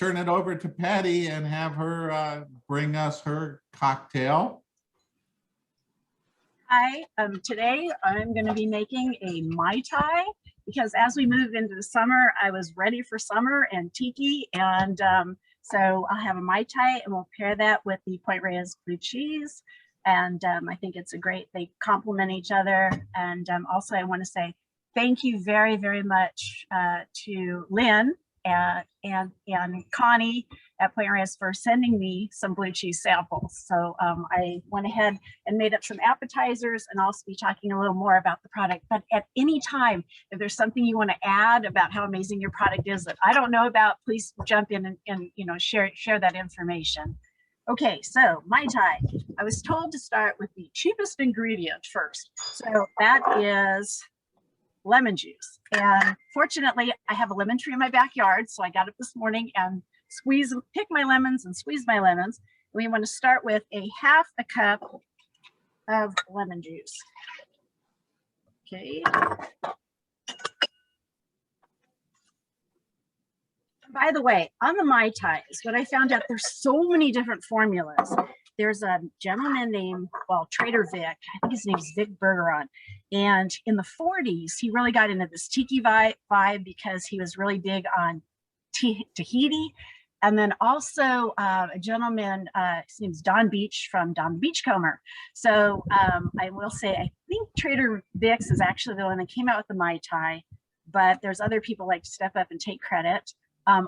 turn it over to Patty and have her bring us her cocktail. Hi, today I'm going to be making a Mai Tai because as we move into the summer, I was ready for summer and tiki, and so I'll have a Mai Tai and we'll pair that with the Point Reyes blue cheese, and I think it's a great, they complement each other. And also I want to say thank you very, very much to Lynn and Connie at Point Reyes for sending me some blue cheese samples. So I went ahead and made up some appetizers, and I'll also be talking a little more about the product. But at any time, if there's something you want to add about how amazing your product is that I don't know about, please jump in and you know, share that information. Okay, so Mai Tai. I was told to start with the cheapest ingredient first. So that is lemon juice. And fortunately, I have a lemon tree in my backyard. So I got up this morning and pick my lemons and squeeze my lemons. We want to start with a half a cup of lemon juice. Okay. By the way, on the Mai Tais, what I found out, there's so many different formulas. There's a gentleman named, well, Trader Vic, I think his name's Vic Bergeron. And in the 40s, he really got into this tiki vibe because he was really big on Tahiti. And then also a gentleman, his name's Don Beach from Don the Beachcomber. So I will say, I think Trader Vic's is actually the one that came out with the Mai Tai, but there's other people like to step up and take credit.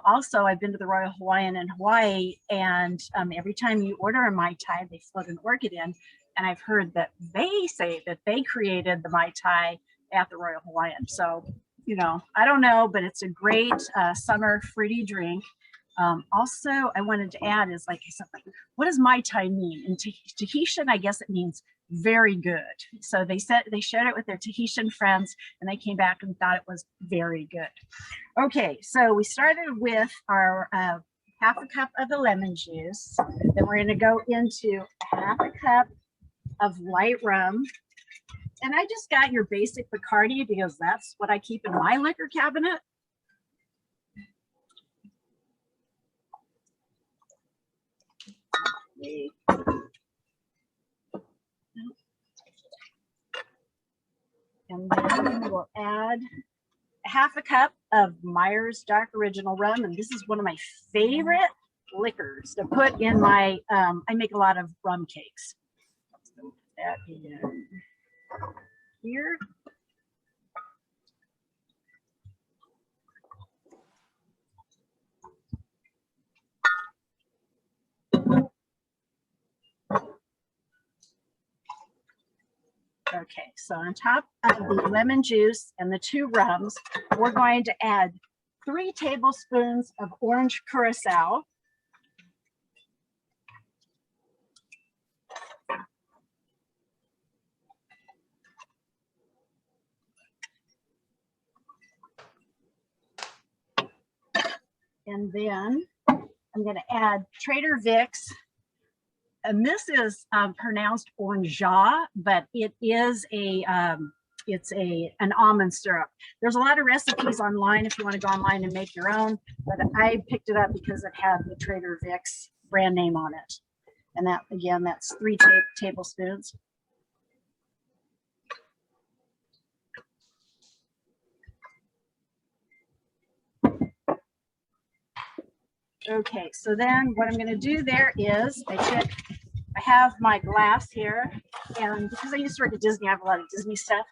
Also, I've been to the Royal Hawaiian in Hawaii, and every time you order a Mai Tai, they float an orchid in. And I've heard that they say that they created the Mai Tai at the Royal Hawaiian. So, you know, I don't know, but it's a great summer fruity drink. Also, I wanted to add is, like I said, what does Mai Tai mean? In Tahitian, I guess it means very good. So they said they shared it with their Tahitian friends, and they came back and thought it was very good. Okay, so we started with our half a cup of the lemon juice. Then we're going to go into half a cup of light rum. And I just got your basic Bacardi because that's what I keep in my liquor cabinet. And then we will add half a cup of Myers Dark Original Rum. And this is one of my favorite liquors to put in my, I make a lot of rum cakes. So put that in here. Okay, so on top of the lemon juice and the 2 rums, we're going to add 3 tablespoons of orange curacao. And then I'm going to add Trader Vic's. And this is pronounced orangeat, but it is an almond syrup. There's a lot of recipes online if you want to go online and make your own, but I picked it up because it had the Trader Vic's brand name on it. And that, again, that's 3 tablespoons. Okay, so then what I'm going to do there is I have my glass here, and because I used to work at Disney, I have a lot of Disney stuff.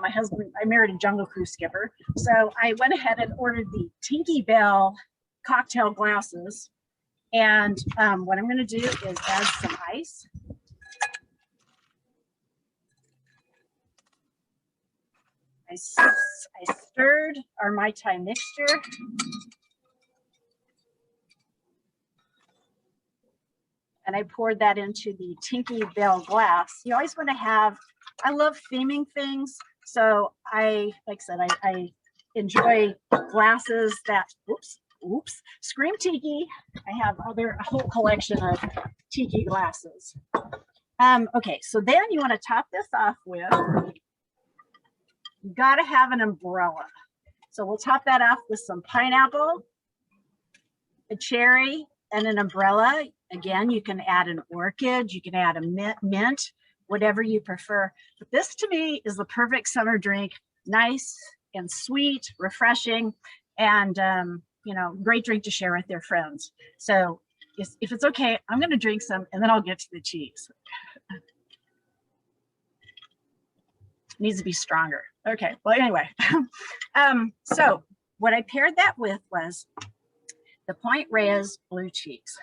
My husband, I married a Jungle Cruise skipper, so I went ahead and ordered the Tinky Bell cocktail glasses. And what I'm going to do is add some ice. I stirred our Mai Tai mixture. And I poured that into the Tinky Bell glass. You always want to have, I love theming things. So like I said, I enjoy glasses that, oops, scream tiki. I have a whole collection of tiki glasses. Okay, so then you want to top this off with, you got to have an umbrella. So we'll top that off with some pineapple. a cherry, and an umbrella. Again, you can add an orchid, you can add a mint, whatever you prefer. But this to me is the perfect summer drink, nice and sweet, refreshing, and you know, great drink to share with their friends. So if it's okay, I'm going to drink some and then I'll get to the cheese. Needs to be stronger. Okay, well, anyway. So what I paired that with was the Point Reyes blue cheese.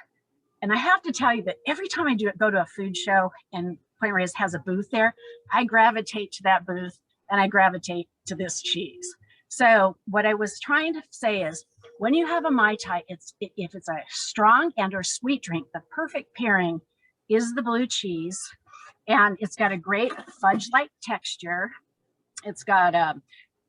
And I have to tell you that every time I go to a food show and Point Reyes has a booth there, I gravitate to that booth and I gravitate to this cheese. So what I was trying to say is, when you have a Mai Tai, if it's a strong and or sweet drink, the perfect pairing is the blue cheese. And it's got a great fudge-like texture. It's got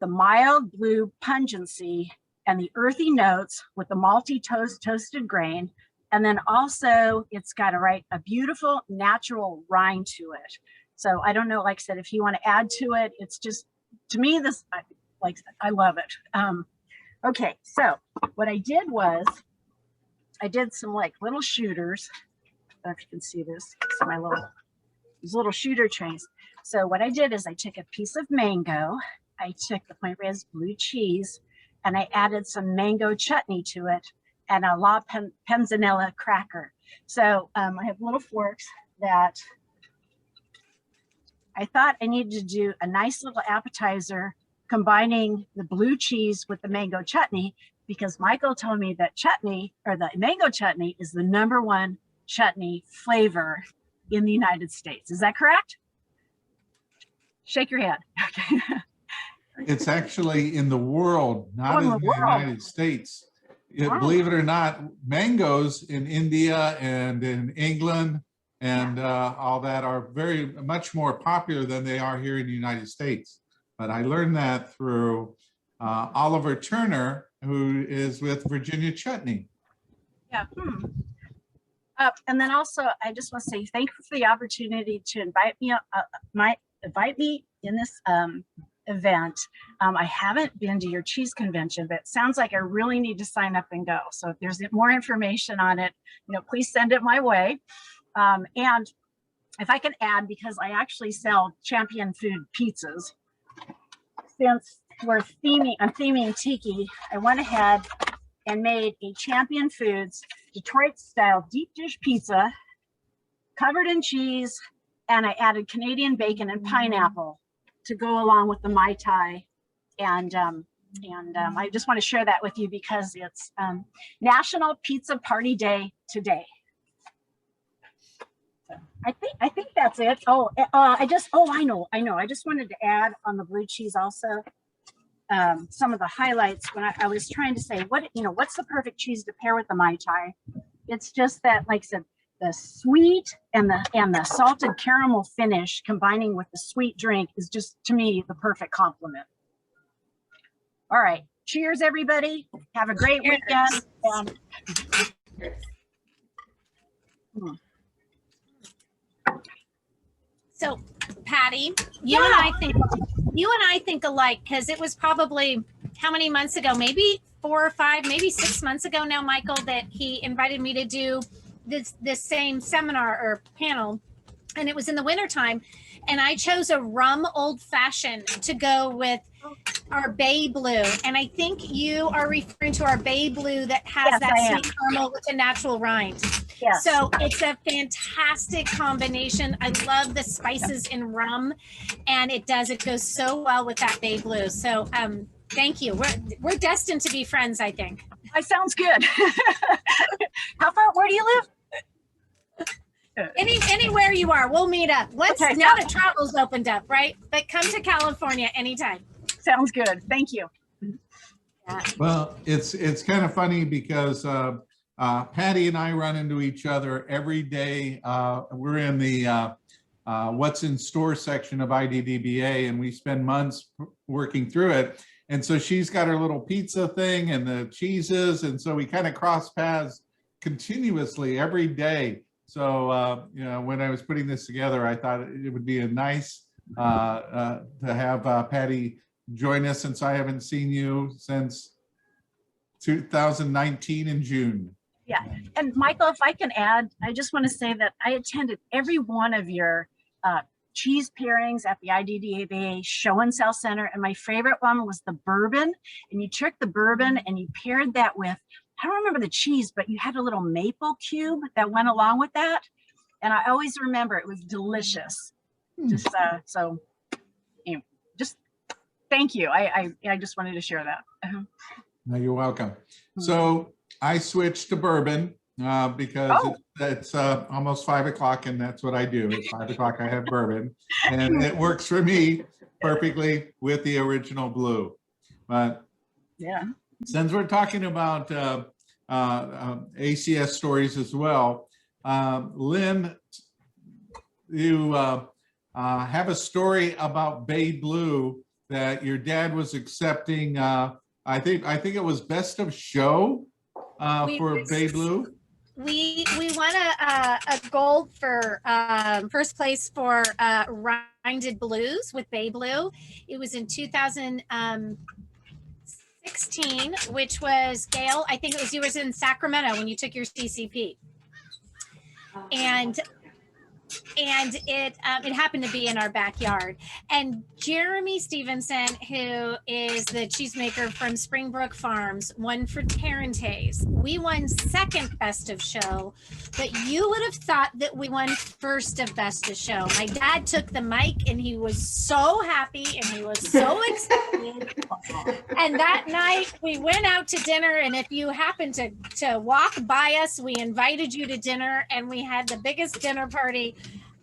the mild blue pungency and the earthy notes with the malty toasted grain. And then also it's got a beautiful natural rind to it. So I don't know, like I said, if you want to add to it, it's just, to me, this, like, I love it. Okay, so what I did was, I did some like little shooters. I don't know if you can see this. So these little shooter trays. So what I did is I took a piece of mango, I took the Point Reyes blue cheese, and I added some mango chutney to it, and a La Panzanella cracker. So I have little forks that I thought I needed to do a nice little appetizer combining the blue cheese with the mango chutney, because Michael told me that chutney, or the mango chutney, is the #1 chutney flavor in the United States. Is that correct? Shake your head. Okay. It's actually in the world, not in the United States. Wow. Believe it or not, mangoes in India and in England and all that are very much more popular than they are here in the United States. But I learned that through Oliver Turner, who is with Virginia Chutney. Yeah. And then also, I just want to say thank you for the opportunity to invite me in this event. I haven't been to your cheese convention, but it sounds like I really need to sign up and go. So if there's more information on it, please send it my way. And if I can add, because I actually sell Champion Food pizzas, since I'm theming tiki, I went ahead and made a Champion Foods Detroit style deep dish pizza covered in cheese, and I added Canadian bacon and pineapple to go along with the Mai Tai. And I just want to share that with you because it's National Pizza Party Day today. So I think that's it. I know. I just wanted to add on the blue cheese also some of the highlights when I was trying to say what's the perfect cheese to pair with the Mai Tai. It's just that, like I said, the sweet and the salted caramel finish combining with the sweet drink is just, to me, the perfect complement. All right, cheers everybody. Have a great weekend. So, Patty, you and I think alike, because it was probably how many months ago? Maybe 4 or 5, maybe 6 months ago now, Michael, that he invited me to do this same seminar or panel, and it was in the wintertime, and I chose a rum old fashioned to go with our bay blue, and I think you are referring to our bay blue that has that sweet caramel with a natural rind. Yes. So it's a fantastic combination. I love the spices in rum, and it goes so well with that bay blue. So thank you. We're destined to be friends, I think. That sounds good. Where do you live? Anywhere you are, we'll meet up. Now that travel's opened up, right? But come to California anytime. Sounds good. Thank you. Well, it's kind of funny because Patty and I run into each other every day. We're in the what's in store section of IDDBA, and we spend months working through it. And so she's got her little pizza thing and the cheeses, and so we kind of cross paths continuously every day. So when I was putting this together, I thought it would be a nice to have Patty join us, since I haven't seen you since 2019 in June. Yeah. And Michael, if I can add, I just want to say that I attended every one of your cheese pairings at the IDDABA Show and Sell Center. And my favorite one was the bourbon. And you took the bourbon and you paired that with, I don't remember the cheese, but you had a little maple cube that went along with that. And I always remember it was delicious. Just so, you know, just thank you. I just wanted to share that. No, you're welcome. So I switched to bourbon because it's almost 5 o'clock, and that's what I do. It's 5 o'clock, I have bourbon, and it works for me perfectly with the original blue. But yeah, since we're talking about ACS stories as well, Lynn, you have a story about Bay Blue that your dad was accepting. I think it was Best of Show for Bay Blue. We won a gold for first place for Rinded Blues with Bay Blue. It was in 2016, which was Gayle. I think it was you was in Sacramento when you took your CCP, and it happened to be in our backyard. And Jeremy Stevenson, who is the cheesemaker from Springbrook Farms, won for Tarantes. We won second Best of Show, but you would have thought that we won first of Best of Show. My dad took the mic and he was so happy and he was so excited. And that night we went out to dinner, and if you happened to walk by us, we invited you to dinner, and we had the biggest dinner party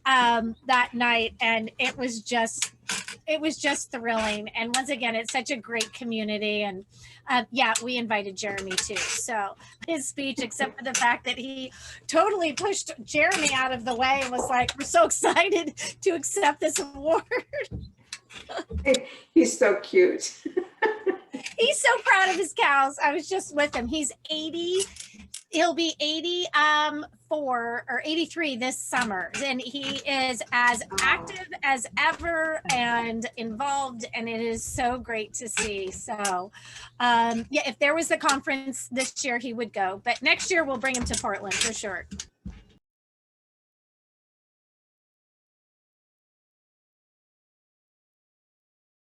that night, and it was just thrilling. And once again, it's such a great community. And yeah, we invited Jeremy too. So his speech, except for the fact that he totally pushed Jeremy out of the way and was like, we're so excited to accept this award. He's so cute. He's so proud of his cows. I was just with him. He's 80. He'll be 84 or 83 this summer, and he is as active as ever and involved, and it is so great to see. So yeah, if there was the conference this year, he would go, but next year we'll bring him to Portland for sure.